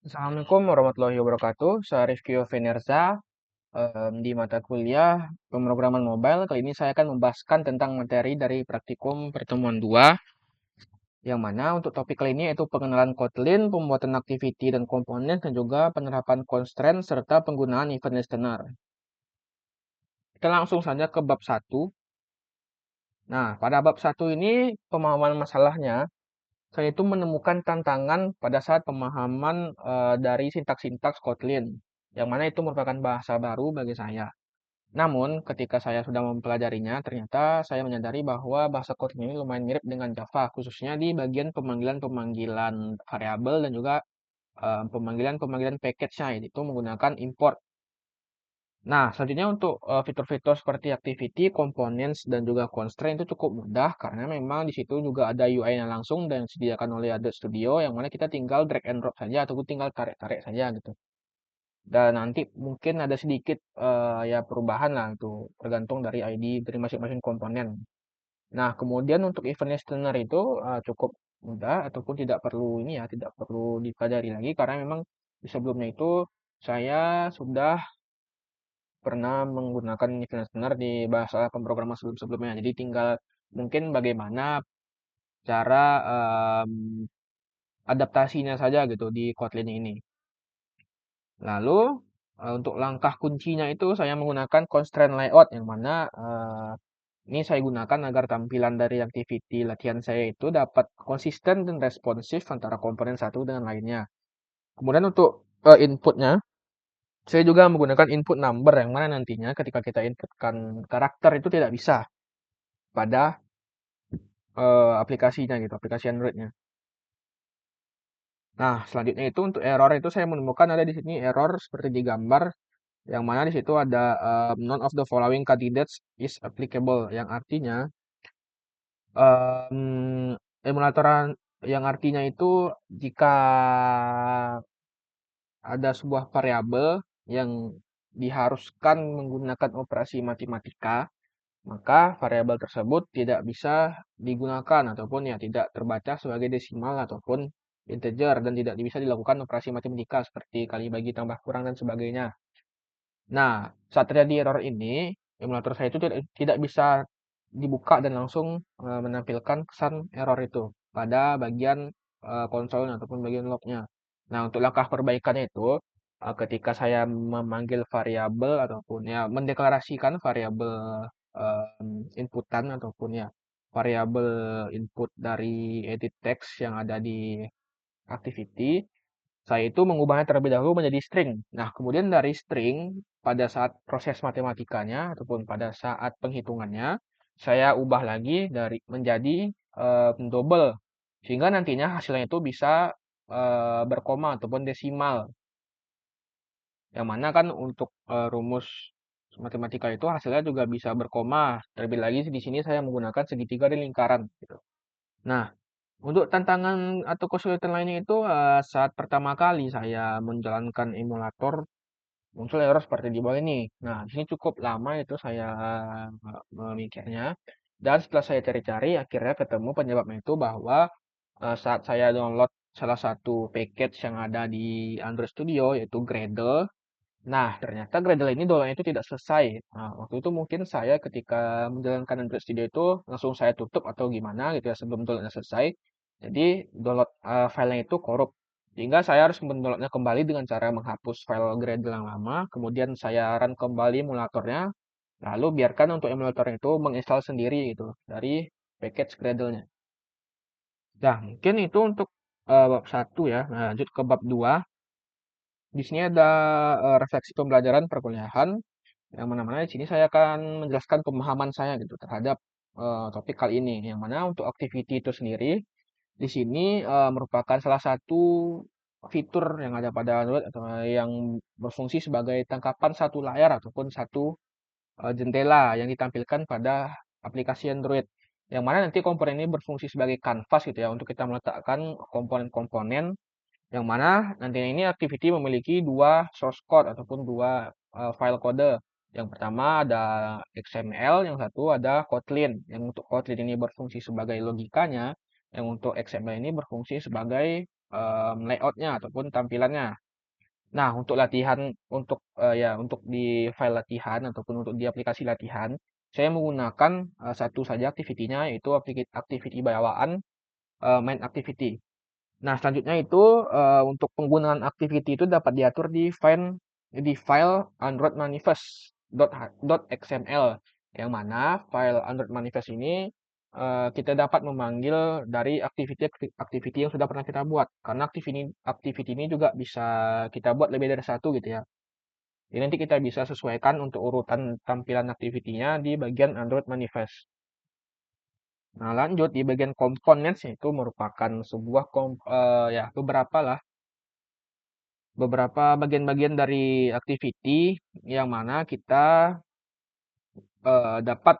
Assalamualaikum warahmatullahi wabarakatuh. Saya Rifki Fenerza di mata kuliah pemrograman mobile. Kali ini saya akan membahaskan tentang materi dari praktikum pertemuan 2, yang mana untuk topik kali ini yaitu pengenalan Kotlin, pembuatan activity dan komponen, dan juga penerapan constraint serta penggunaan event listener. Kita langsung saja ke bab 1. Nah, pada bab 1 ini pemahaman masalahnya, saya itu menemukan tantangan pada saat pemahaman dari sintaks-sintaks Kotlin, yang mana itu merupakan bahasa baru bagi saya. Namun, ketika saya sudah mempelajarinya, ternyata saya menyadari bahwa bahasa Kotlin ini lumayan mirip dengan Java, khususnya di bagian pemanggilan-pemanggilan variabel dan juga pemanggilan-pemanggilan package-nya, yaitu menggunakan import. Nah, selanjutnya untuk fitur-fitur seperti activity, components, dan juga constraint itu cukup mudah karena memang di situ juga ada UI-nya langsung dan disediakan oleh Adobe Studio yang mana kita tinggal drag and drop saja ataupun tinggal tarik-tarik saja gitu. Dan nanti mungkin ada sedikit ya perubahan lah itu tergantung dari ID dari masing-masing komponen. Nah, kemudian untuk event listener itu cukup mudah ataupun tidak perlu ini ya, tidak perlu dipelajari lagi karena memang di sebelumnya itu saya sudah pernah menggunakan event listener di bahasa pemrograman sebelum-sebelumnya. Jadi tinggal mungkin bagaimana cara adaptasinya saja gitu di Kotlin ini. Lalu untuk langkah kuncinya itu saya menggunakan constraint layout yang mana ini saya gunakan agar tampilan dari activity latihan saya itu dapat konsisten dan responsif antara komponen satu dengan lainnya. Kemudian untuk inputnya, saya juga menggunakan input number yang mana nantinya ketika kita inputkan karakter itu tidak bisa pada aplikasinya gitu, aplikasi Android-nya. Nah, selanjutnya itu untuk error itu saya menemukan ada di sini error seperti di gambar yang mana di situ ada none of the following candidates is applicable yang artinya emulator yang artinya itu jika ada sebuah variabel yang diharuskan menggunakan operasi matematika, maka variabel tersebut tidak bisa digunakan ataupun ya tidak terbaca sebagai desimal ataupun integer dan tidak bisa dilakukan operasi matematika seperti kali bagi tambah kurang dan sebagainya. Nah, saat terjadi error ini, emulator saya itu tidak bisa dibuka dan langsung menampilkan pesan error itu pada bagian konsolnya ataupun bagian lognya. Nah, untuk langkah perbaikannya itu, ketika saya memanggil variabel ataupun ya mendeklarasikan variabel inputan ataupun ya variabel input dari edit text yang ada di activity, saya itu mengubahnya terlebih dahulu menjadi string. Nah, kemudian dari string pada saat proses matematikanya ataupun pada saat penghitungannya, saya ubah lagi dari menjadi double sehingga nantinya hasilnya itu bisa berkoma ataupun desimal. Yang mana kan untuk rumus matematika itu hasilnya juga bisa berkoma. Terlebih lagi di sini saya menggunakan segitiga dan lingkaran gitu. Nah, untuk tantangan atau kesulitan lainnya itu saat pertama kali saya menjalankan emulator muncul error seperti di bawah ini. Nah, di sini cukup lama itu saya memikirnya dan setelah saya cari-cari akhirnya ketemu penyebabnya itu bahwa saat saya download salah satu package yang ada di Android Studio yaitu Gradle. Nah, ternyata Gradle ini downloadnya itu tidak selesai. Nah, waktu itu mungkin saya ketika menjalankan Android Studio itu langsung saya tutup atau gimana gitu ya sebelum downloadnya selesai. Jadi download filenya itu korup. Sehingga saya harus mendownloadnya kembali dengan cara menghapus file Gradle yang lama, kemudian saya run kembali emulatornya, lalu biarkan untuk emulatornya itu menginstal sendiri gitu dari package Gradle-nya. Nah, mungkin itu untuk bab 1 ya. Nah, lanjut ke bab 2. Di sini ada refleksi pembelajaran perkuliahan yang mana-mana di sini saya akan menjelaskan pemahaman saya gitu terhadap topik kali ini. Yang mana untuk activity itu sendiri di sini merupakan salah satu fitur yang ada pada Android atau yang berfungsi sebagai tangkapan satu layar ataupun satu jendela yang ditampilkan pada aplikasi Android. Yang mana nanti komponen ini berfungsi sebagai kanvas gitu ya untuk kita meletakkan komponen-komponen yang mana nantinya ini activity memiliki dua source code ataupun dua file kode. Yang pertama ada XML, yang satu ada Kotlin. Yang untuk Kotlin ini berfungsi sebagai logikanya, yang untuk XML ini berfungsi sebagai layoutnya ataupun tampilannya. Nah, untuk latihan untuk di file latihan ataupun untuk di aplikasi latihan, saya menggunakan satu saja aktivitinya yaitu activity bawaan main activity. Nah, selanjutnya itu untuk penggunaan activity itu dapat diatur di file Android manifest.xml yang mana file Android manifest ini kita dapat memanggil dari activity yang sudah pernah kita buat karena activity ini juga bisa kita buat lebih dari satu gitu ya. Jadi nanti kita bisa sesuaikan untuk urutan tampilan activity-nya di bagian Android manifest. Nah, lanjut di bagian components itu merupakan ya beberapa bagian-bagian dari activity yang mana kita dapat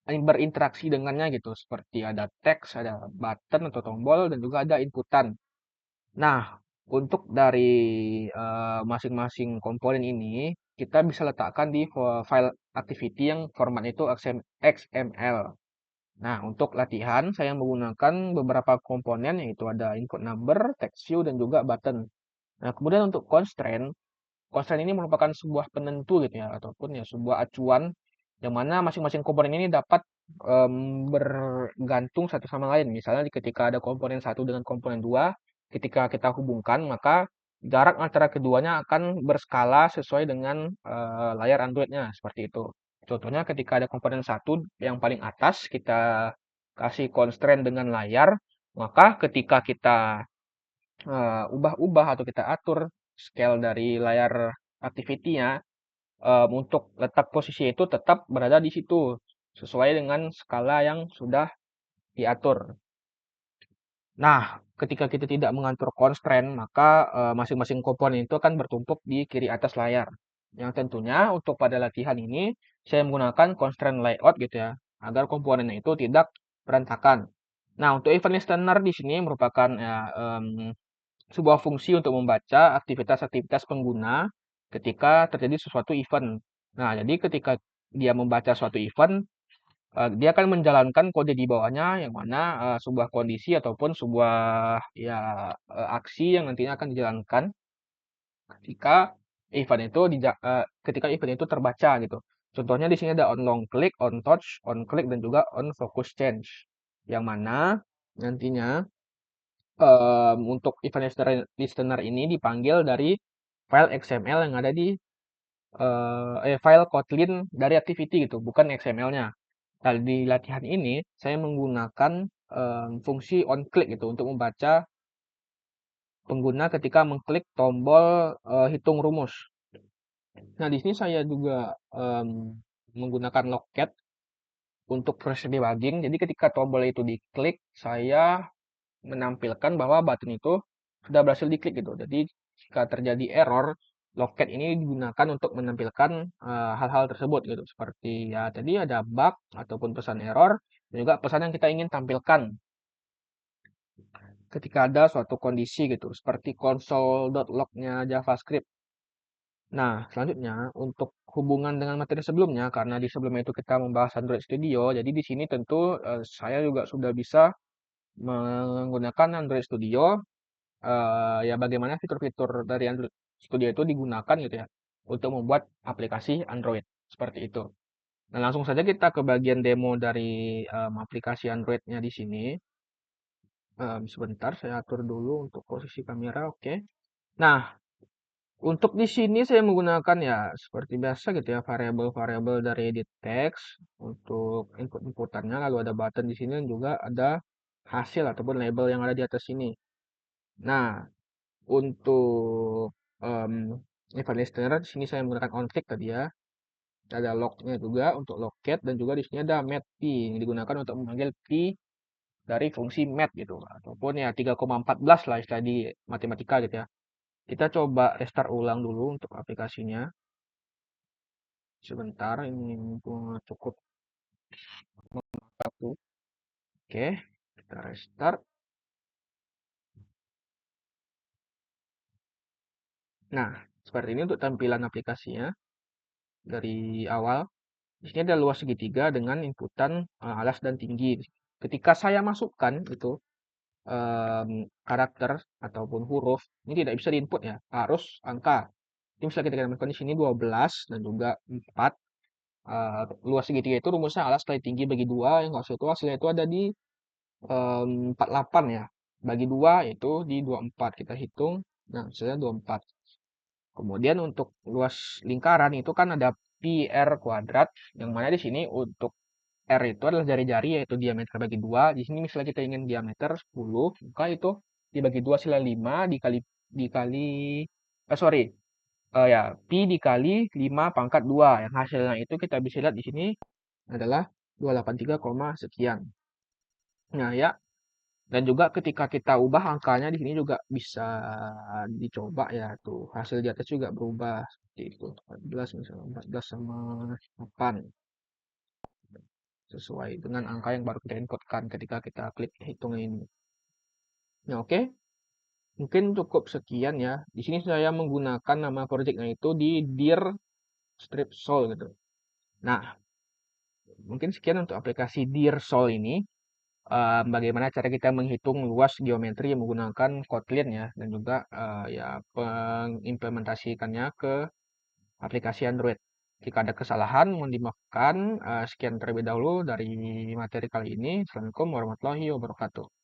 berinteraksi dengannya gitu, seperti ada teks, ada button atau tombol dan juga ada inputan. Nah, untuk dari masing-masing komponen ini kita bisa letakkan di file activity yang formatnya itu XML. Nah, untuk latihan saya menggunakan beberapa komponen yaitu ada input number, text view, dan juga button. Nah, kemudian untuk constraint ini merupakan sebuah penentu gitu ya, ataupun ya sebuah acuan yang mana masing-masing komponen ini dapat bergantung satu sama lain. Misalnya ketika ada komponen satu dengan komponen dua, ketika kita hubungkan maka jarak antara keduanya akan berskala sesuai dengan layar Android-nya seperti itu. Contohnya ketika ada komponen satu yang paling atas kita kasih constraint dengan layar, maka ketika kita ubah-ubah atau kita atur scale dari layar activity-nya untuk letak posisi itu tetap berada di situ sesuai dengan skala yang sudah diatur. Nah, ketika kita tidak mengatur constraint, maka masing-masing komponen itu akan bertumpuk di kiri atas layar. Yang tentunya untuk pada latihan ini saya menggunakan constraint layout gitu ya, agar komponennya itu tidak berantakan. Nah, untuk event listener di sini merupakan ya, sebuah fungsi untuk membaca aktivitas-aktivitas pengguna ketika terjadi sesuatu event. Nah, jadi ketika dia membaca suatu event, dia akan menjalankan kode di bawahnya yang mana sebuah kondisi ataupun sebuah ya aksi yang nantinya akan dijalankan ketika ketika event itu terbaca gitu. Contohnya di sini ada on long click, on touch, on click dan juga on focus change. Yang mana nantinya untuk event listener ini dipanggil dari file XML yang ada di file Kotlin dari activity gitu, bukan XML-nya. Nah, di latihan ini saya menggunakan fungsi on click gitu untuk membaca pengguna ketika mengklik tombol hitung rumus. Nah, di sini saya juga menggunakan Logcat untuk proses debugging. Jadi ketika tombol itu diklik, saya menampilkan bahwa button itu sudah berhasil diklik gitu. Jadi jika terjadi error, Logcat ini digunakan untuk menampilkan hal-hal tersebut gitu. Seperti ya tadi ada bug ataupun pesan error dan juga pesan yang kita ingin tampilkan ketika ada suatu kondisi gitu. Seperti console.log-nya JavaScript. Nah, selanjutnya untuk hubungan dengan materi sebelumnya, karena di sebelumnya itu kita membahas Android Studio, jadi di sini tentu saya juga sudah bisa menggunakan Android Studio ya bagaimana fitur-fitur dari Android Studio itu digunakan gitu ya untuk membuat aplikasi Android seperti itu. Nah, langsung saja kita ke bagian demo dari aplikasi Android-nya di sini. Sebentar saya atur dulu untuk posisi kamera, oke. Nah, untuk di sini saya menggunakan ya seperti biasa gitu ya variabel-variabel dari edit text untuk inputannya, lalu ada button di sini dan juga ada hasil ataupun label yang ada di atas sini. Nah, untuk event listener di sini saya menggunakan onClick tadi ya. Ada lognya juga untuk logcat dan juga di sini ada matP yang digunakan untuk memanggil p dari fungsi mat gitu ataupun ya 3,14 lah istilah di matematika gitu ya. Kita coba restart ulang dulu untuk aplikasinya. Sebentar ini cukup waktu. Oke, kita restart. Nah, seperti ini untuk tampilan aplikasinya dari awal. Di sini ada luas segitiga dengan inputan alas dan tinggi. Ketika saya masukkan itu karakter ataupun huruf ini tidak bisa diinput ya, harus angka. Jadi misalnya kita gunakan di sini 12 dan juga 4. Luas segitiga itu rumusnya adalah sekali tinggi bagi 2, yang hasil itu hasilnya itu ada di 48 ya. Bagi 2 itu di 24 kita hitung. Nah, hasilnya 24. Kemudian untuk luas lingkaran itu kan ada pi r kuadrat, yang mana di sini untuk R itu adalah jari-jari yaitu diameter bagi 2. Di sini misalnya kita ingin diameter 10, maka itu dibagi 2 hasilnya 5 dikali sorry, ya pi dikali 5 pangkat 2. Yang hasilnya itu kita bisa lihat di sini adalah 283, sekian. Nah, ya. Dan juga ketika kita ubah angkanya di sini juga bisa dicoba ya tuh. Hasil di atas juga berubah seperti itu. 14 misalnya 14 sama 8 sesuai dengan angka yang baru kita inputkan ketika kita klik hitung ini. Nah, oke. Mungkin cukup sekian ya. Di sini saya menggunakan nama projectnya itu di dir strip sol gitu. Nah, mungkin sekian untuk aplikasi dir sol ini. Bagaimana cara kita menghitung luas geometri menggunakan Kotlin ya, dan juga ya mengimplementasikannya ke aplikasi Android. Jika ada kesalahan mohon dimaafkan. Sekian terlebih dahulu dari materi kali ini. Assalamualaikum warahmatullahi wabarakatuh.